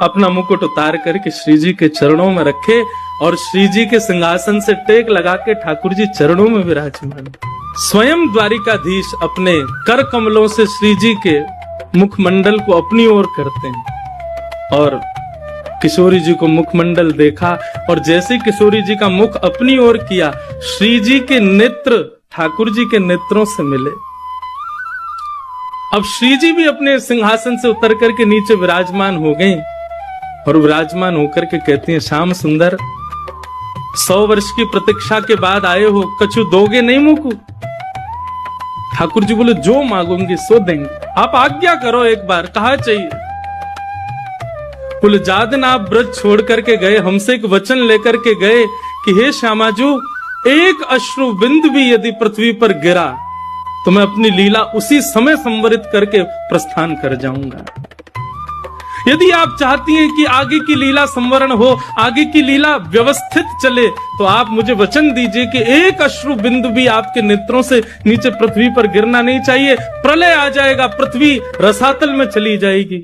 अपना मुकुट उतार करके श्री जी के चरणों में रखे और श्री जी के सिंहासन से टेक लगा के ठाकुर जी चरणों में विराजमान। स्वयं द्वारिकाधीश अपने कर कमलों से श्री जी के मुखमंडल को अपनी ओर करते हैं और किशोरी जी को मुखमंडल देखा और जैसे किशोरी जी का मुख अपनी ओर किया, श्री जी के नेत्र ठाकुर जी के नेत्रों से मिले। अब श्री जी भी अपने सिंहासन से उतर करके नीचे विराजमान हो गए और विराजमान होकर के कहती हैं, श्याम सुंदर 100 वर्ष की प्रतीक्षा के बाद आए हो, कछु दोगे नहीं मुकु? ठाकुर जी बोले, जो मांगूंगी सो देंगे, आप आज्ञा करो एक बार, कहा चाहिए? बोले, जादन आप ब्रज छोड़ करके गए, हमसे एक वचन लेकर के गए कि हे श्यामाजू, एक अश्रु बिंदु भी यदि पृथ्वी पर गिरा तो मैं अपनी लीला उसी समय संवरित करके प्रस्थान कर जाऊंगा। यदि आप चाहती हैं कि आगे की लीला संवरण हो, आगे की लीला व्यवस्थित चले, तो आप मुझे वचन दीजिए कि एक अश्रु बिंदु भी आपके नेत्रों से नीचे पृथ्वी पर गिरना नहीं चाहिए। प्रलय आ जाएगा, पृथ्वी रसातल में चली जाएगी।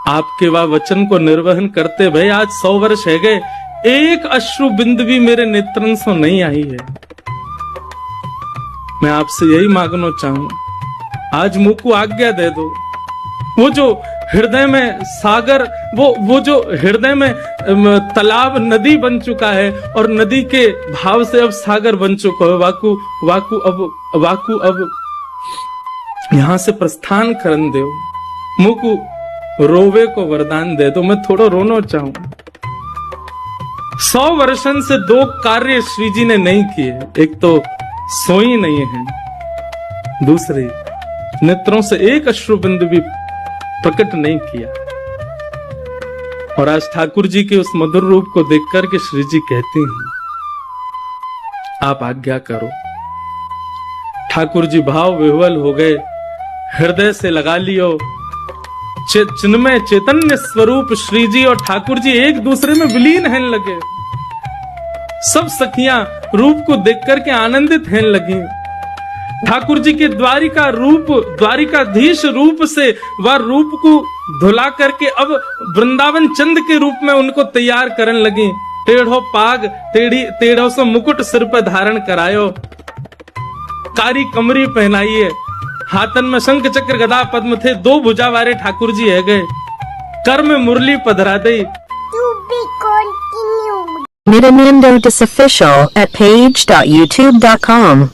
आपके वह वचन को निर्वहन करते भय आज 100 वर्ष है गए, एक अश्रु बिंदु भी मेरे नेत्रन से नहीं आई है। मैं आपसे यही मांगना चाहूंगा, आज मुंह को आज्ञा दे दो। वो जो हृदय में सागर, वो जो हृदय में तालाब नदी बन चुका है और नदी के भाव से अब सागर बन चुका है, वाकु अब यहां से प्रस्थान करन दो। मुंह को रोवे को वरदान दे दो, मैं थोड़ा रोना चाहूं। 100 वर्षन से 2 कार्य श्री जी ने नहीं किए, एक तो सोई नहीं है, दूसरे नेत्रों से एक अश्रु बिंदु भी प्रकट नहीं किया। और आज ठाकुर जी के उस मधुर रूप को देख करके श्री जी कहते हैं, आप आज्ञा करो। ठाकुर जी भाव विह्वल हो गए, हृदय से लगा लियो। चिन्मय चैतन्य स्वरूप श्री जी और ठाकुर जी एक दूसरे में विलीन होने लगे। सब सखियां रूप को देख करके आनंदित होने लगी। ठाकुर जी के द्वारिका रूप, द्वारिकाधीश रूप से वह रूप को धुला करके अब वृंदावन चंद के रूप में उनको तैयार करने लगी। टेढ़ो पाग, टेढ़ो से मुकुट सिर पर धारण करायो, कारी कमरी पहनाइए, हाथन में शंख चक्र गदा पद्म थे, 2 भुजा वाले ठाकुर जी है गए, कर में मुरली पधरा दई। Nityananda Official at page.youtube.com